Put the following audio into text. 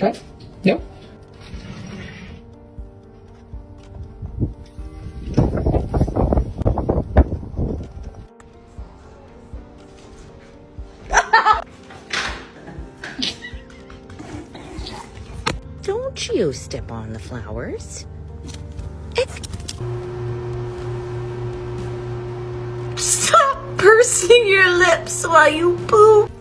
try it? No? Don't you step on the flowers. Stop pursing your lips while you poop.